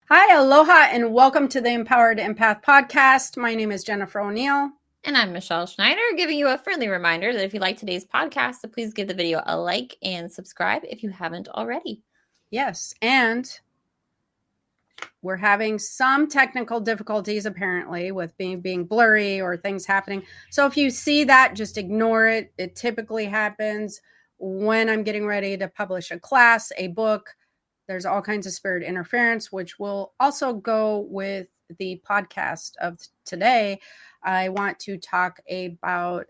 Hi, aloha, and welcome to the Empowered Empath podcast. My name is Jennifer O'Neill. And I'm Michelle Schneider, giving you a friendly reminder that if you like today's podcast, so please give the video a like and subscribe if you haven't already. Yes, and we're having some technical difficulties apparently with being blurry or things happening. So if you see that, just ignore it. It typically happens when I'm getting ready to publish a class, a book. There's all kinds of spirit interference, which will also go with the podcast of today. I want to talk about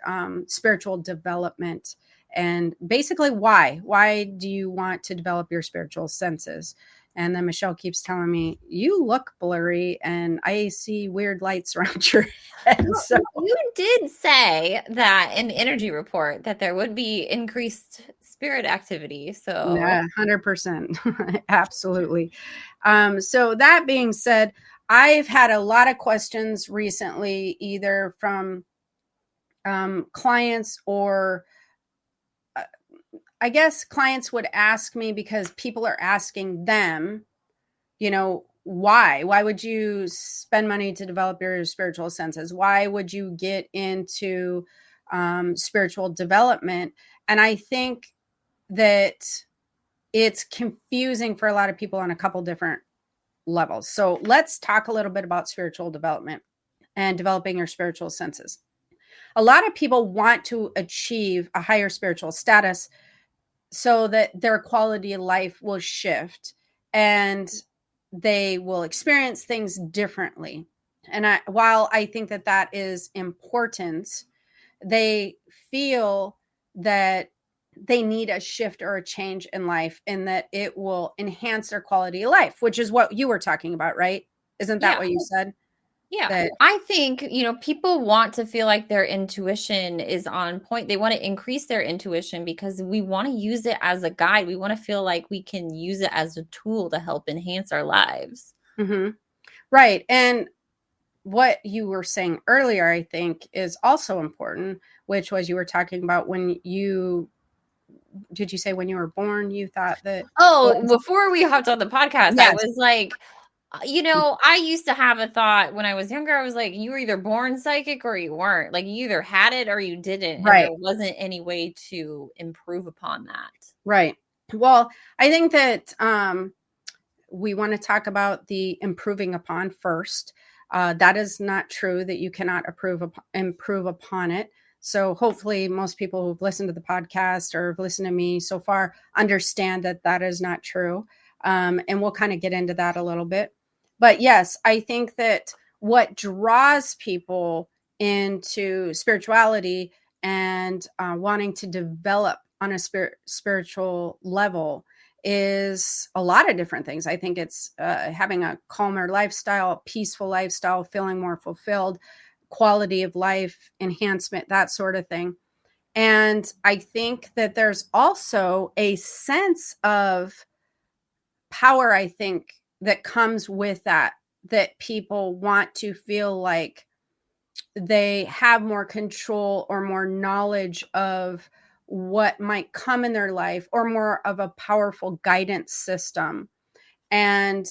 spiritual development and basically why. Why do you want to develop your spiritual senses? And then Michelle keeps telling me, you look blurry and I see weird lights around your head. So You did say that in the energy report that there would be increased spirit activity. So, yeah, 100%. Absolutely. So that being said, I've had a lot of questions recently, either from clients or I guess clients would ask me because people are asking them, why would you spend money to develop your spiritual senses? Why would you get into spiritual development? And I think that it's confusing for a lot of people on a couple different levels. So let's talk a little bit about spiritual development and developing your spiritual senses. A lot of people want to achieve a higher spiritual status so that their quality of life will shift and they will experience things differently. And while I think that that is important, they feel that they need a shift or a change in life and that it will enhance their quality of life, which is what you were talking about, right? Isn't that yeah. what you said? Yeah. That I think, people want to feel like their intuition is on point. They want to increase their intuition because we want to use it as a guide. We want to feel like we can use it as a tool to help enhance our lives. mm-hmm. Right. And what you were saying earlier, I think, is also important, which was you were talking about when you did you say when you were born, you thought that Oh, before we hopped on the podcast, I yes, was like, I used to have a thought when I was younger. I was like, you were either born psychic or you weren't. Like, you either had it or you didn't. And there right, wasn't any way to improve upon that. right. Well, I think that we want to talk about the improving upon first. That is not true that you cannot improve upon it. So hopefully most people who've listened to the podcast or have listened to me so far understand that that is not true. And we'll kind of get into that a little bit. But yes, I think that what draws people into spirituality and wanting to develop on a spiritual level is a lot of different things. I think it's having a calmer lifestyle, peaceful lifestyle, feeling more fulfilled, quality of life enhancement, that sort of thing. And I think that there's also a sense of power, I think, that comes with that people want to feel like they have more control or more knowledge of what might come in their life or more of a powerful guidance system. And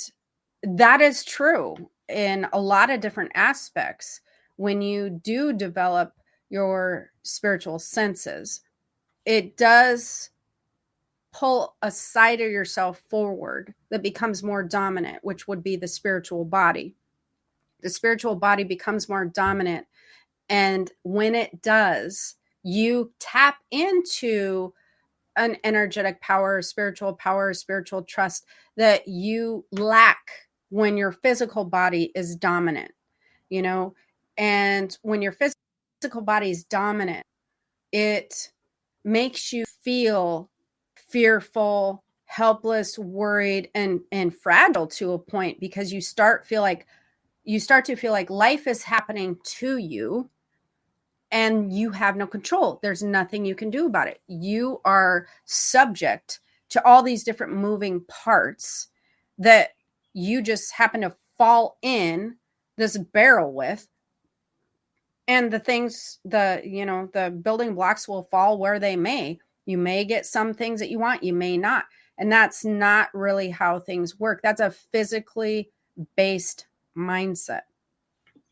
that is true in a lot of different aspects when you do develop your spiritual senses. It does pull a side of yourself forward that becomes more dominant, which would be the spiritual body. The spiritual body becomes more dominant. And when it does, you tap into an energetic power, spiritual trust that you lack when your physical body is dominant, you know? And when your physical body is dominant, it makes you feel fearful, helpless, worried, and fragile to a point because you start to feel like life is happening to you and you have no control. There's nothing you can do about it. You are subject to all these different moving parts that you just happen to fall in this barrel with. And the building blocks will fall where they may. You may get some things that you want, you may not. And that's not really how things work. That's a physically based mindset.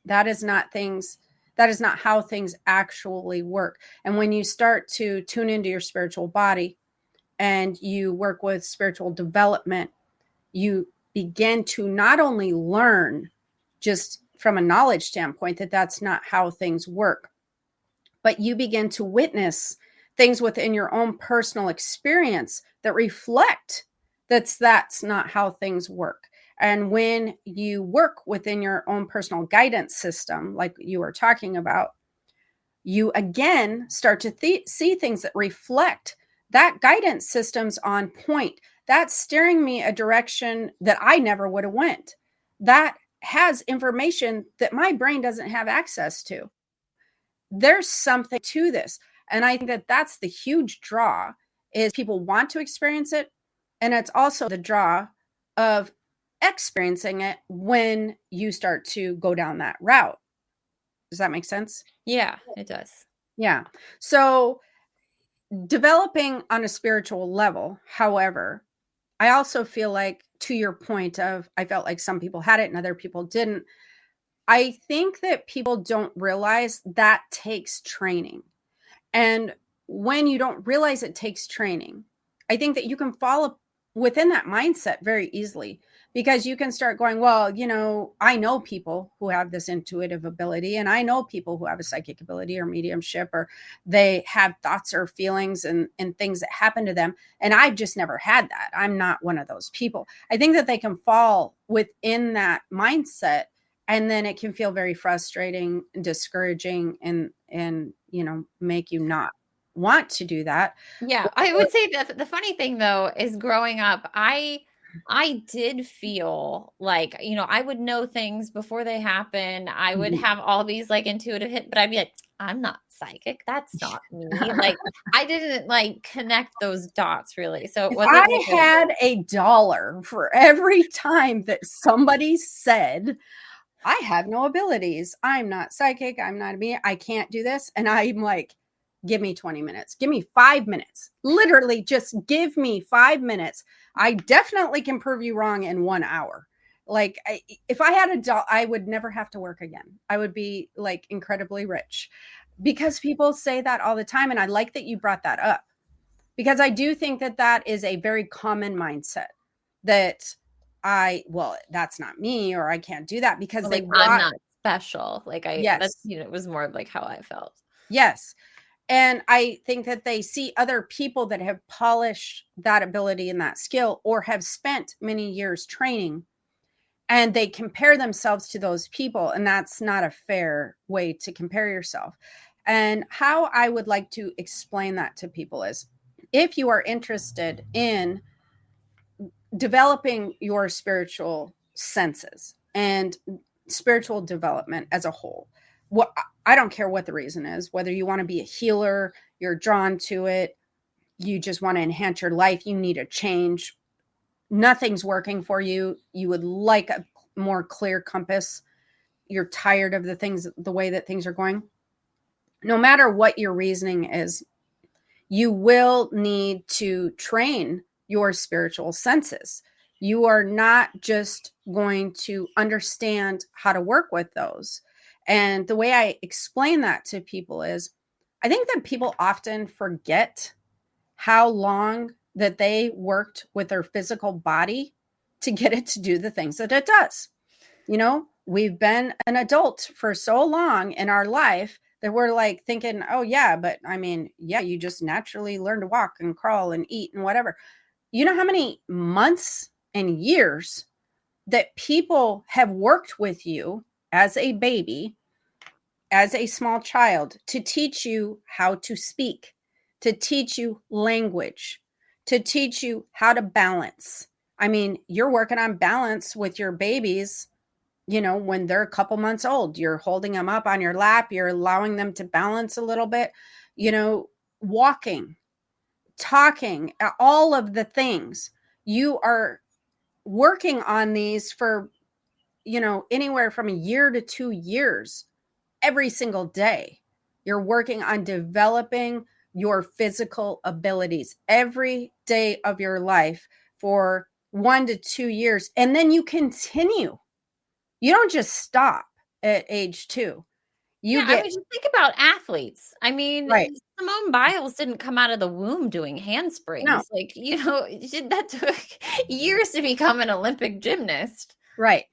That is not things that is not how things actually work. And when you start to tune into your spiritual body and you work with spiritual development, you begin to not only learn just from a knowledge standpoint that that's not how things work, but you begin to witness things within your own personal experience that reflect that's not how things work. And when you work within your own personal guidance system, like you were talking about, you again start to see things that reflect that guidance system's on point. That's steering me a direction that I never would have went. That has information that my brain doesn't have access to. There's something to this. And I think that that's the huge draw is people want to experience it. And it's also the draw of experiencing it when you start to go down that route. Does that make sense? Yeah, it does. Yeah. So developing on a spiritual level, however, I also feel like to your point of I felt like some people had it and other people didn't. I think that people don't realize that takes training. And when you don't realize it takes training, I think that you can fall within that mindset very easily because you can start going, well, I know people who have this intuitive ability, and I know people who have a psychic ability or mediumship, or they have thoughts or feelings and things that happen to them. And I've just never had that. I'm not one of those people. I think that they can fall within that mindset, and then it can feel very frustrating and discouraging and make you not want to do that. Yeah, I would say that the funny thing though is growing up, I did feel like, I would know things before they happen. I would have all these like intuitive hit, but I'd be like, I'm not psychic. That's not me. Like I didn't like connect those dots really. So it If wasn't I like had $1 for every time that somebody said, I have no abilities, I'm not psychic, I'm not me, I can't do this, and I'm like, give me 20 minutes, give me 5 minutes, literally just give me 5 minutes. I definitely can prove you wrong in 1 hour. Like if I had I would never have to work again. I would be like incredibly rich because people say that all the time. And I like that you brought that up because I do think that that is a very common mindset that well, that's not me, or I can't do that because they like I'm want, not special. Like that's yes, it was more of like how I felt. yes. And I think that they see other people that have polished that ability and that skill or have spent many years training, and they compare themselves to those people. And that's not a fair way to compare yourself. And how I would like to explain that to people is if you are interested in developing your spiritual senses and spiritual development as a whole, what I don't care what the reason is, whether you want to be a healer, you're drawn to it, you just want to enhance your life, you need a change, nothing's working for you, you would like a more clear compass, you're tired of the way that things are going. No matter what your reasoning is, you will need to train your spiritual senses. You are not just going to understand how to work with those. And the way I explain that to people is I think that people often forget how long that they worked with their physical body to get it to do the things that it does. We've been an adult for so long in our life that we're like thinking, oh, yeah, but I mean, yeah, you just naturally learn to walk and crawl and eat and whatever. You know how many months and years that people have worked with you as a baby, as a small child, to teach you how to speak, to teach you language, to teach you how to balance. I mean, you're working on balance with your babies, when they're a couple months old, you're holding them up on your lap, you're allowing them to balance a little bit, walking, talking, all of the things. You are working on these for, anywhere from a year to 2 years every single day. You're working on developing your physical abilities every day of your life for 1 to 2 years. And then you continue. You don't just stop at age 2. You Yeah, I get mean, just think about athletes. I mean, right. Simone Biles didn't come out of the womb doing No, handsprings. Like, that took years to become an Olympic gymnast. right.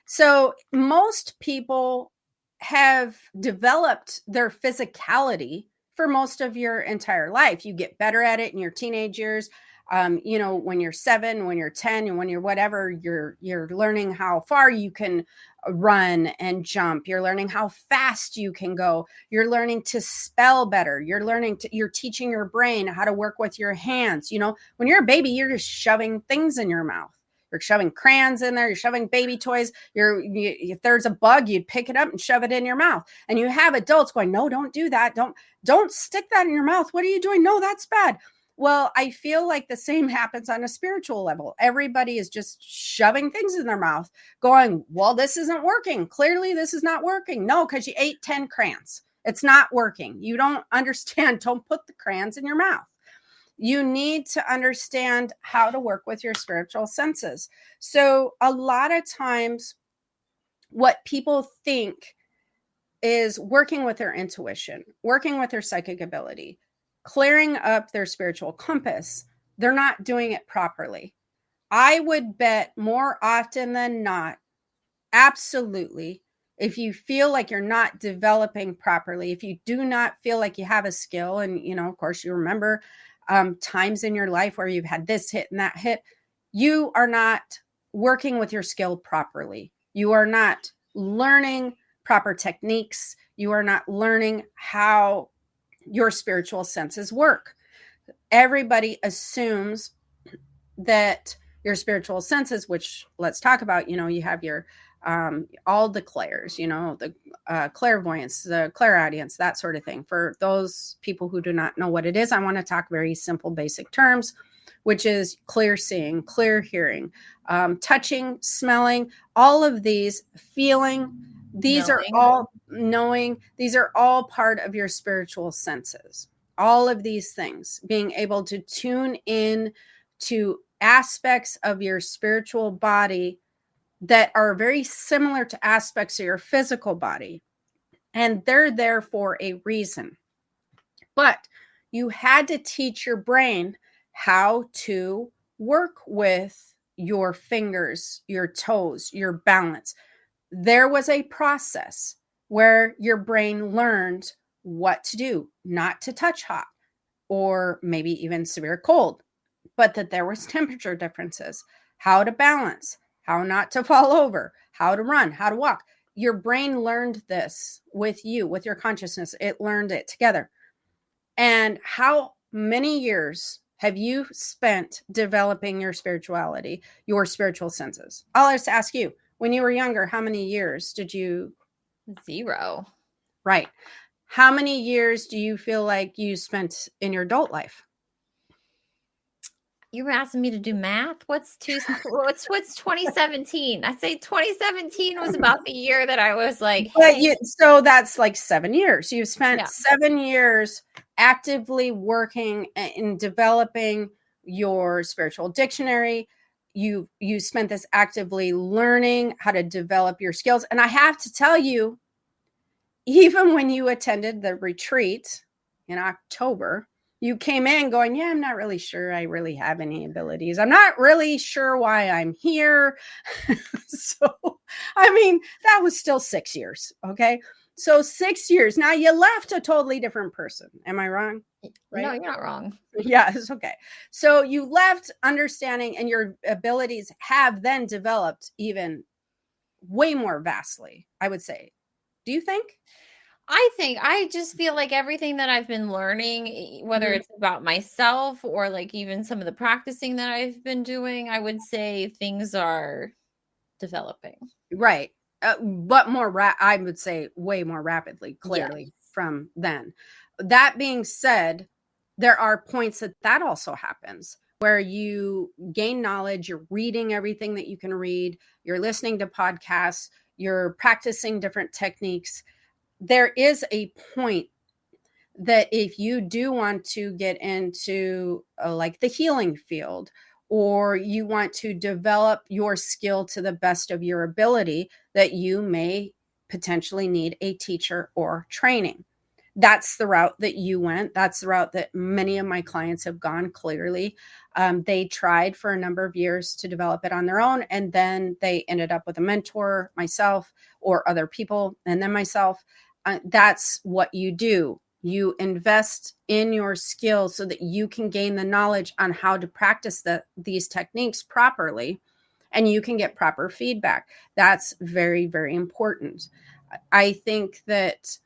So most people have developed their physicality for most of your entire life. You get better at it in your teenage years. When you're 7, when you're 10, and when you're whatever, you're learning how far you can run and jump. You're learning how fast you can go. You're learning to spell better. You're teaching your brain how to work with your hands. When you're a baby, you're just shoving things in your mouth. You're shoving crayons in there. You're shoving baby toys. If there's a bug, you'd pick it up and shove it in your mouth. And you have adults going, "No, don't do that. Don't stick that in your mouth. What are you doing? No, that's bad." Well, I feel like the same happens on a spiritual level. Everybody is just shoving things in their mouth, going, "Well, this isn't working. Clearly, this is not working." No, because you ate 10 crayons. It's not working. You don't understand. Don't put the crayons in your mouth. You need to understand how to work with your spiritual senses. So, a lot of times, what people think is working with their intuition, working with their psychic ability, clearing up their spiritual compass, they're not doing it properly. I would bet more often than not, absolutely, if you feel like you're not developing properly, if you do not feel like you have a skill, and of course, you remember times in your life where you've had this hit and that hit, you are not working with your skill properly. You are not learning proper techniques. You are not learning how your spiritual senses work. Everybody assumes that your spiritual senses, which let's talk about, you have your all the clairs, the clairvoyance, the clairaudience, that sort of thing. For those people who do not know what it is, I want to talk very simple, basic terms, which is clear seeing, clear hearing, touching, smelling, all of these, feeling. These are Knowing. all knowing. These are all part of your spiritual senses. All of these things, being able to tune in to aspects of your spiritual body that are very similar to aspects of your physical body. And they're there for a reason. But you had to teach your brain how to work with your fingers, your toes, your balance. There was a process where your brain learned what to do, not to touch hot or maybe even severe cold, but that there was temperature differences, how to balance, how not to fall over, how to run, how to walk. Your brain learned this with you, with your consciousness. It learned it together. And how many years have you spent developing your spirituality, your spiritual senses? I'll just ask you, when you were younger, how many years did you? 0. Right. How many years do you feel like you spent in your adult life? You were asking me to do math? What's 2017? I say 2017 was about the year that I was like, But "Hey." so that's like 7 years. You've spent Yeah. 7 years actively working in developing your spiritual dictionary. You spent this actively learning how to develop your skills. And I have to tell you, even when you attended the retreat in October, you came in going, "Yeah, I'm not really sure I really have any abilities. I'm not really sure why I'm here." So, I mean, that was still 6 years. Okay. So 6 years. Now you left a totally different person. Am I wrong? No, Right? you're not wrong. Yeah, it's okay. So you left understanding, and your abilities have then developed even way more vastly, I would say. Do you think? I just feel like everything that I've been learning, whether Mhm. it's about myself or like even some of the practicing that I've been doing, I would say things are developing. Right. But I would say way more rapidly, Yes. clearly from then. That being said, there are points that also happens where you gain knowledge, you're reading everything that you can read, you're listening to podcasts, you're practicing different techniques. There is a point that if you do want to get into like the healing field or you want to develop your skill to the best of your ability, that you may potentially need a teacher or training. That's the route that you went. That's the route that many of my clients have gone. Clearly, they tried for a number of years to develop it on their own, and then they ended up with a mentor, myself, or other people, and then myself. That's what you do. You invest in your skills so that you can gain the knowledge on how to practice these techniques properly, and you can get proper feedback. That's very, very important. I think that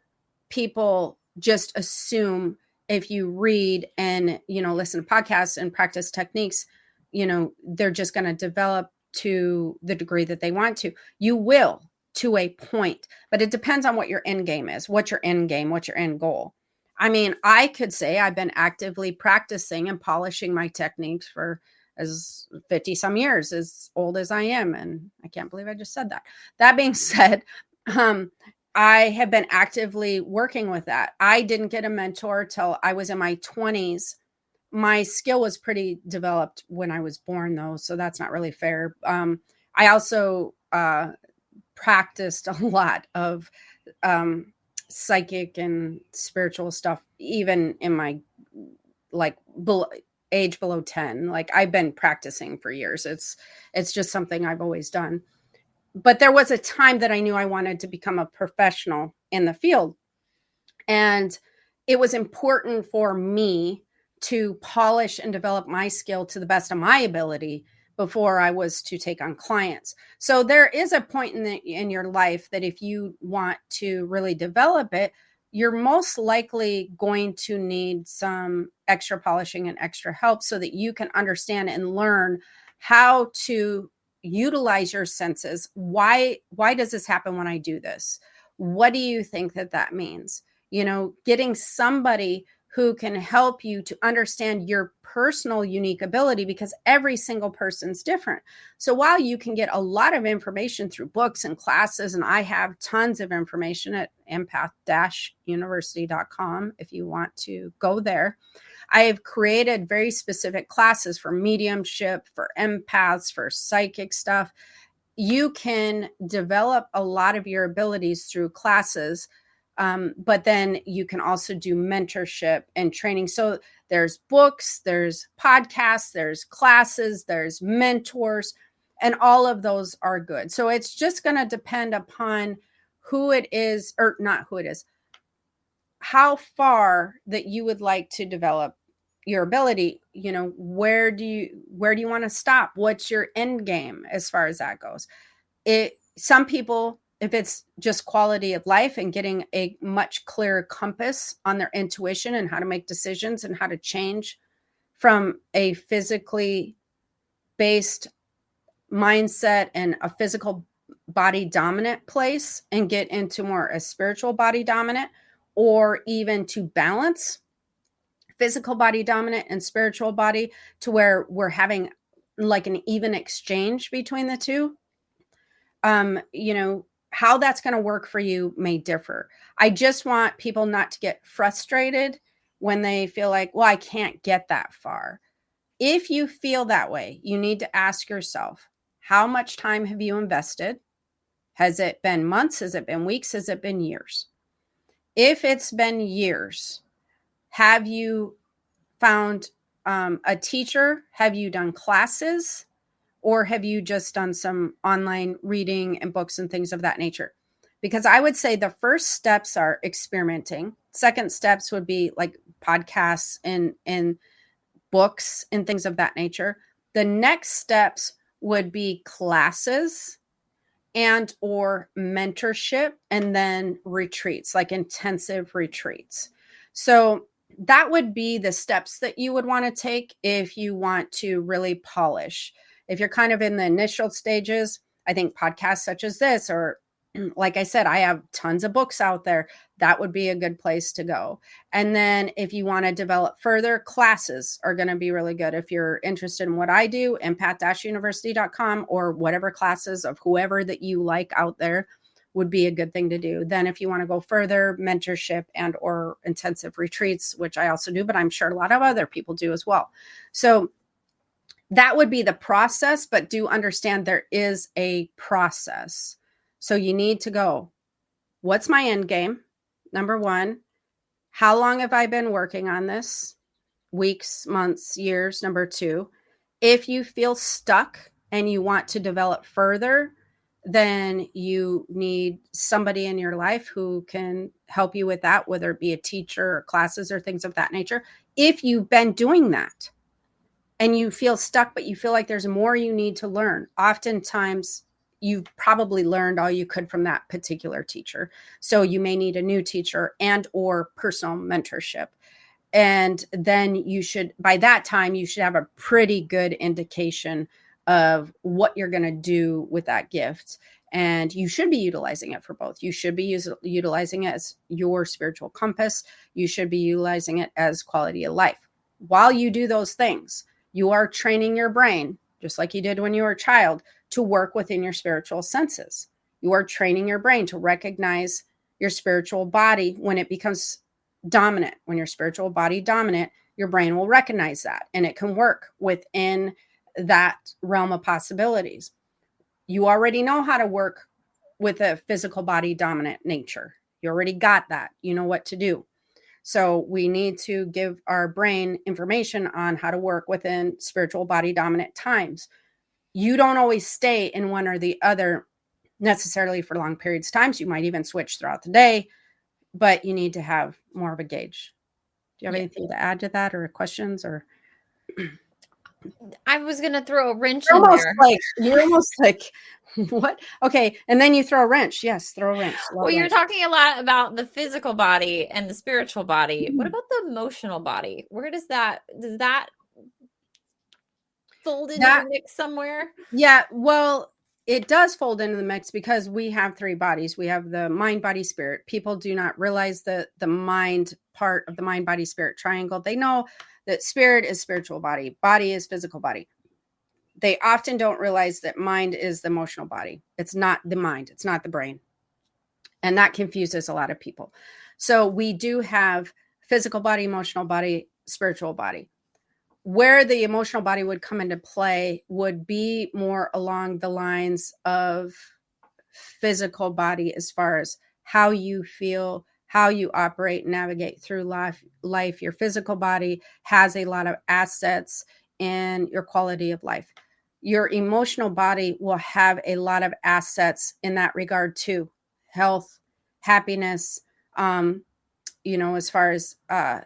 people just assume if you read and listen to podcasts and practice techniques, they're just going to develop to the degree that they want to. You will, to a point, but it depends on what your end game is. What's your end game? What's your end goal? I mean, I could say I've been actively practicing and polishing my techniques for as 50 some years, as old as I am, and I can't believe I just said that. That being said, I have been actively working with that. I didn't get a mentor till I was in my 20s. My skill was pretty developed when I was born, though, so that's not really fair. I also practiced a lot of psychic and spiritual stuff, even in my age below 10. Like, I've been practicing for years. It's just something I've always done. But there was a time that I knew I wanted to become a professional in the field. And it was important for me to polish and develop my skill to the best of my ability before I was to take on clients. So there is a point in your life that if you want to really develop it, you're most likely going to need some extra polishing and extra help so that you can understand and learn how to utilize your senses. Why does this happen when I do this? What do you think that means? Getting somebody who can help you to understand your personal unique ability, because every single person's different. So while you can get a lot of information through books and classes, and I have tons of information at empath-university.com if you want to go there, I have created very specific classes for mediumship, for empaths, for psychic stuff. You can develop a lot of your abilities through classes, but then you can also do mentorship and training. So there's books, there's podcasts, there's classes, there's mentors, and all of those are good. So it's just going to depend upon who it is, or not who it is, how far that you would like to develop your ability. Where do you want to stop? What's your end game as far as that goes? Some people, if it's just quality of life and getting a much clearer compass on their intuition and how to make decisions and how to change from a physically based mindset and a physical body dominant place and get into more a spiritual body dominant, or even to balance physical body dominant and spiritual body to where we're having like an even exchange between the two. How that's going to work for you may differ. I just want people not to get frustrated when they feel like, well, I can't get that far. If you feel that way, you need to ask yourself, how much time have you invested? Has it been months? Has it been weeks? Has it been years? If it's been years, have you found a teacher? Have you done classes? Or have you just done some online reading and books and things of that nature? Because I would say the first steps are experimenting. Second steps would be like podcasts and books and things of that nature. The next steps would be classes and or mentorship, and then retreats, like intensive retreats. So that would be the steps that you would want to take if you want to really polish. If you're kind of in the initial stages, I think podcasts such as this, or like I said, I have tons of books out there. That would be a good place to go. And then if you want to develop further, classes are going to be really good. If you're interested in what I do, empath-university.com, or whatever classes of whoever that you like out there would be a good thing to do. Then if you want to go further, mentorship and or intensive retreats, which I also do, but I'm sure a lot of other people do as well. So That would be the process, but do understand there is a process. So you need to go, what's my end game? Number one, how long have I been working on this? Weeks, months, years. Number two, if you feel stuck and you want to develop further, then you need somebody in your life who can help you with that, whether it be a teacher or classes or things of that nature. If you've been doing that and you feel stuck, but you feel like there's more you need to learn, oftentimes you've probably learned all you could from that particular teacher. So you may need a new teacher and or personal mentorship. And then you should, by that time, you should have a pretty good indication of what you're going to do with that gift. And you should be utilizing it for both. You should be utilizing it as your spiritual compass. You should be utilizing it as quality of life. While you do those things, you are training your brain, just like you did when you were a child, to work within your spiritual senses. You are training your brain to recognize your spiritual body when it becomes dominant. When your spiritual body dominant, your brain will recognize that and it can work within that realm of possibilities. You already know how to work with a physical body dominant nature. You already got that. You know what to do. So we need to give our brain information on how to work within spiritual body dominant times. You don't always stay in one or the other necessarily for long periods of times. You might even switch throughout the day, but you need to have more of a gauge. Do you have Yeah. anything to add to that or questions or? I was gonna throw a wrench You're in almost there. like, you're almost like, what? Okay. And then you throw a wrench. Yes. Throw a wrench. Love Well, you're wrench. talking a lot about the physical body and the spiritual body. What Mhm. about the emotional body? Where does that fold into That, the mix somewhere? yeah. Well, it does fold into the mix because we have three bodies. We have the mind, body, spirit. People do not realize the mind part of the mind, body, spirit triangle. They know that spirit is spiritual body, body is physical body. They often don't realize that mind is the emotional body. It's not the mind, it's not the brain. And that confuses a lot of people. So we do have physical body, emotional body, spiritual body. Where the emotional body would come into play would be more along the lines of physical body, as far as how you feel, how you operate, navigate through life. Your physical body has a lot of assets in your quality of life. Your emotional body will have a lot of assets in that regard too. Health, happiness, as far as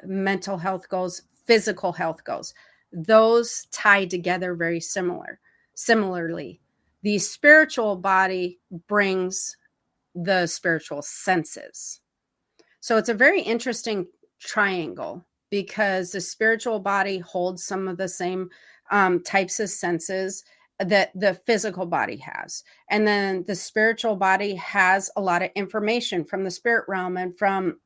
mental health goes, physical health goes. Those tie together very similarly. The spiritual body brings the spiritual senses. So it's a very interesting triangle because the spiritual body holds some of the same types of senses that the physical body has. And then the spiritual body has a lot of information from the spirit realm and from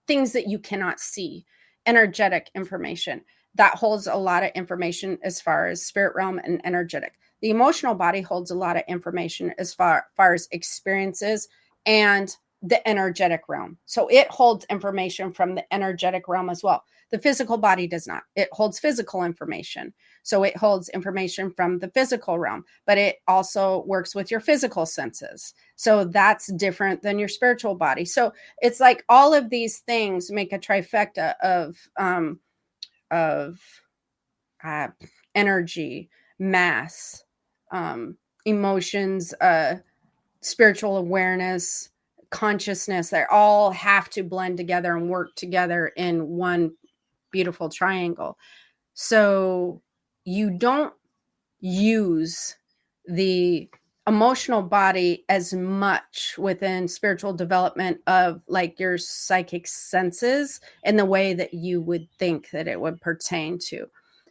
things that you cannot see, energetic information that holds a lot of information as far as spirit realm and energetic. The emotional body holds a lot of information as far as experiences and the energetic realm. So it holds information from the energetic realm as well. The physical body does not. It holds physical information. So it holds information from the physical realm, but it also works with your physical senses. So that's different than your spiritual body. So it's like all of these things make a trifecta of uh, energy, mass, emotions, spiritual awareness, consciousness. They all have to blend together and work together in one beautiful triangle. So you don't use the emotional body as much within spiritual development of like your psychic senses in the way that you would think that it would pertain to.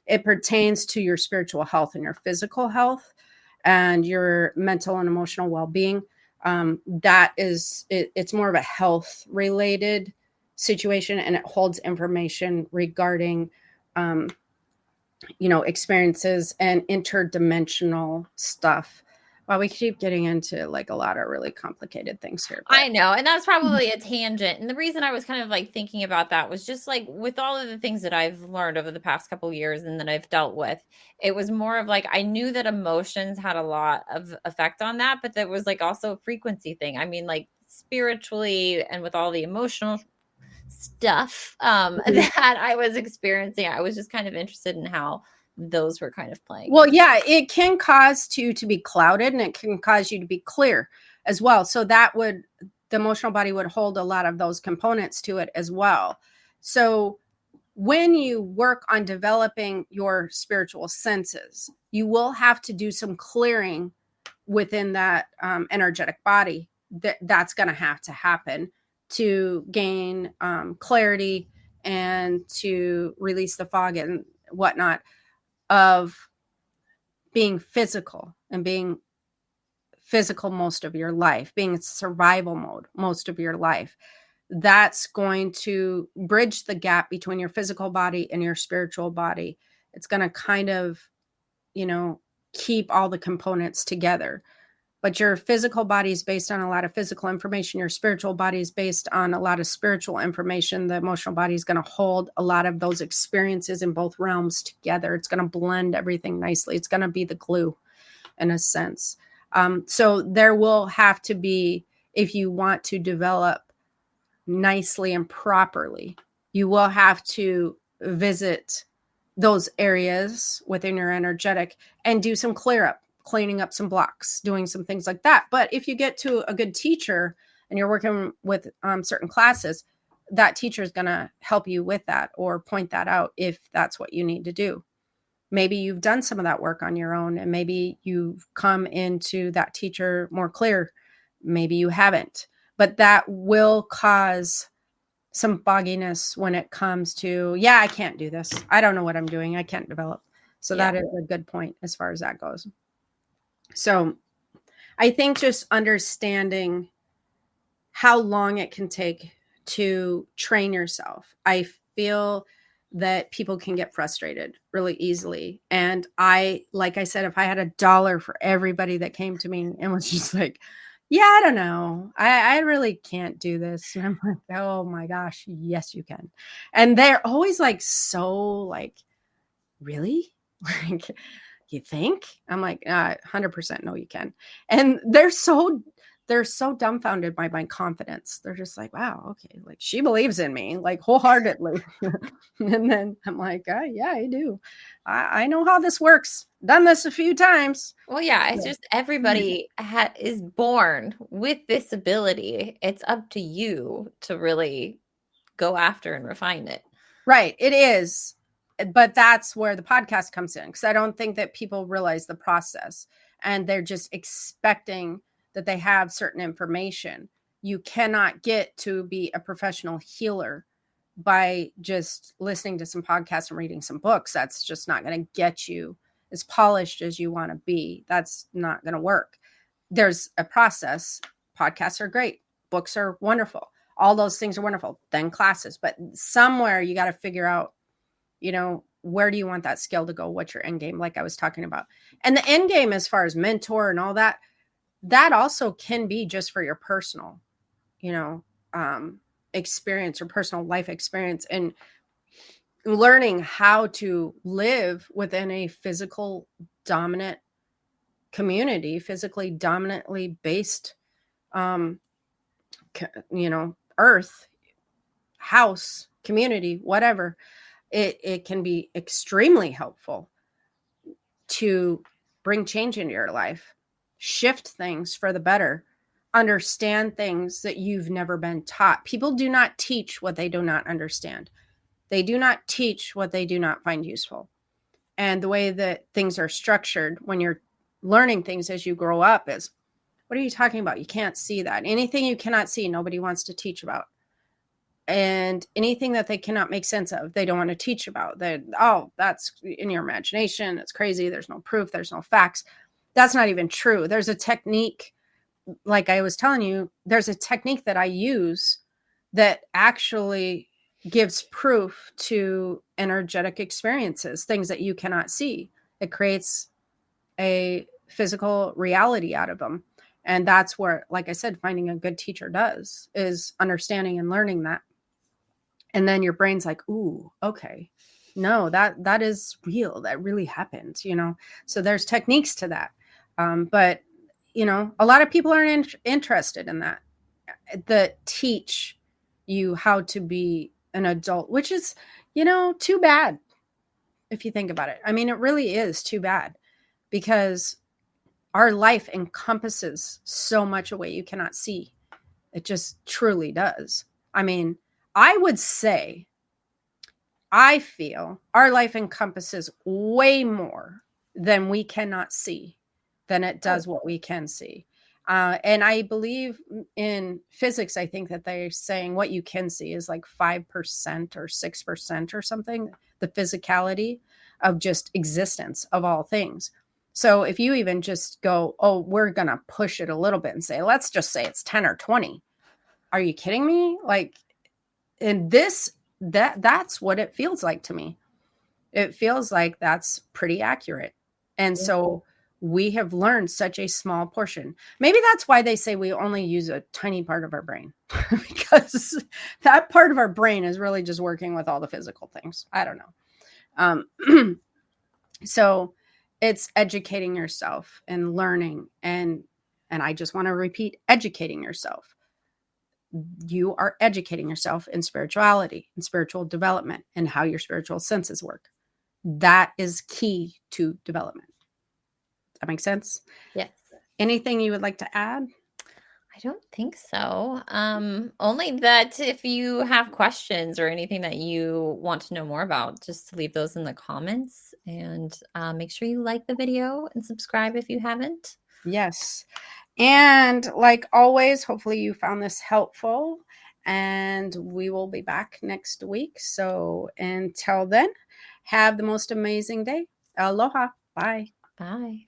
It pertains to your spiritual health and your physical health and your mental and emotional well-being. That is it's more of a health related situation, and it holds information regarding experiences and interdimensional stuff. Well, we keep getting into like a lot of really complicated things here, but I know, and that's probably a tangent, and the reason I was kind of, like, thinking about that was just, like, with all of the things that I've learned over the past couple years and that I've dealt with, it was more of, like, I knew that emotions had a lot of effect on that, but there was, like, also a frequency thing. I mean, like, spiritually and with all the emotional stuff, Mhm. that I was experiencing, I was just kind of interested in how those were kind of playing Well, through. yeah, it can cause you to be clouded and it can cause you to be clear as well. So the emotional body would hold a lot of those components to it as well. So when you work on developing your spiritual senses, you will have to do some clearing within that energetic body. That's going to have to happen to gain clarity and to release the fog and whatnot of being physical and being physical most of your life, being in survival mode most of your life. That's going to bridge the gap between your physical body and your spiritual body. It's going to kind of, you know, keep all the components together. But your physical body is based on a lot of physical information. Your spiritual body is based on a lot of spiritual information. The emotional body is going to hold a lot of those experiences in both realms together. It's going to blend everything nicely. It's going to be the glue in a sense. So there will have to be, if you want to develop nicely and properly, you will have to visit those areas within your energetic and do some clear up, cleaning up some blocks, doing some things like that. But if you get to a good teacher and you're working with certain classes, that teacher is going to help you with that or point that out if that's what you need to do. Maybe you've done some of that work on your own and maybe you've come into that teacher more clear. Maybe you haven't, but that will cause some fogginess when it comes to, yeah, I can't do this. I don't know what I'm doing. I can't develop. So Yeah. that is a good point as far as that goes. So I think just understanding how long it can take to train yourself. I feel that people can get frustrated really easily. And like I said, if I had $1 for everybody that came to me and was just like, yeah, I don't know. I really can't do this. And I'm like, oh my gosh, yes, you can. And they're always like, so like, really? Like, you think? I'm like, 100% no, you can. And they're so dumbfounded by my confidence. They're just like, wow, okay, like she believes in me like wholeheartedly. And then I'm like, yeah, I do. I know how this works. Done this a few times. Well, yeah, it's Yeah. just everybody is born with this ability. It's up to you to really go after and refine it. Right, it is. But that's where the podcast comes in because I don't think that people realize the process and they're just expecting that they have certain information. You cannot get to be a professional healer by just listening to some podcasts and reading some books. That's just not going to get you as polished as you want to be. That's not going to work. There's a process. Podcasts are great, books are wonderful, all those things are wonderful, then classes, but somewhere you got to figure out, where do you want that skill to go? What's your end game? Like I was talking about. And the end game, as far as mentor and all that, that also can be just for your personal, you know, experience or personal life experience and learning how to live within a physical dominant community, physically dominantly based, um, earth, house, community, whatever. It can be extremely helpful to bring change into your life, shift things for the better, understand things that you've never been taught. People do not teach what they do not understand. They do not teach what they do not find useful. And the way that things are structured when you're learning things as you grow up is, what are you talking about? You can't see that. Anything you cannot see, nobody wants to teach about. And anything that they cannot make sense of, they don't want to teach about. That, oh, that's in your imagination. It's crazy. There's no proof. There's no facts. That's not even true. There's a technique, like I was telling you, there's a technique that I use that actually gives proof to energetic experiences, things that you cannot see. It creates a physical reality out of them. And that's where, like I said, finding a good teacher does, is understanding and learning that. And then your brain's like, ooh, okay, no, that is real, that really happened, so there's techniques to that. But a lot of people aren't interested in that teach you how to be an adult, which is too bad if you think about it. I mean, it really is too bad, because our life encompasses so much away you cannot see. It just truly does. I mean, I would say, I feel our life encompasses way more than we cannot see than it does what we can see. And I believe in physics, I think that they're saying what you can see is like 5% or 6% or something, the physicality of just existence of all things. So if you even just go, oh, we're going to push it a little bit and say, let's just say it's 10 or 20. Are you kidding me? Like, in this, that's what it feels like to me. It feels like that's pretty accurate. And so we have learned such a small portion. Maybe that's why they say we only use a tiny part of our brain, because that part of our brain is really just working with all the physical things. I don't know. So it's educating yourself and learning, and I just want to repeat, educating yourself. You are educating yourself in spirituality and spiritual development and how your spiritual senses work. That is key to development. That makes sense? Yes. Anything you would like to add? I don't think so. Only that if you have questions or anything that you want to know more about, just leave those in the comments, and make sure you like the video and subscribe if you haven't. Yes. And like always, hopefully you found this helpful, and we will be back next week. So until then, have the most amazing day. Aloha. Bye. Bye.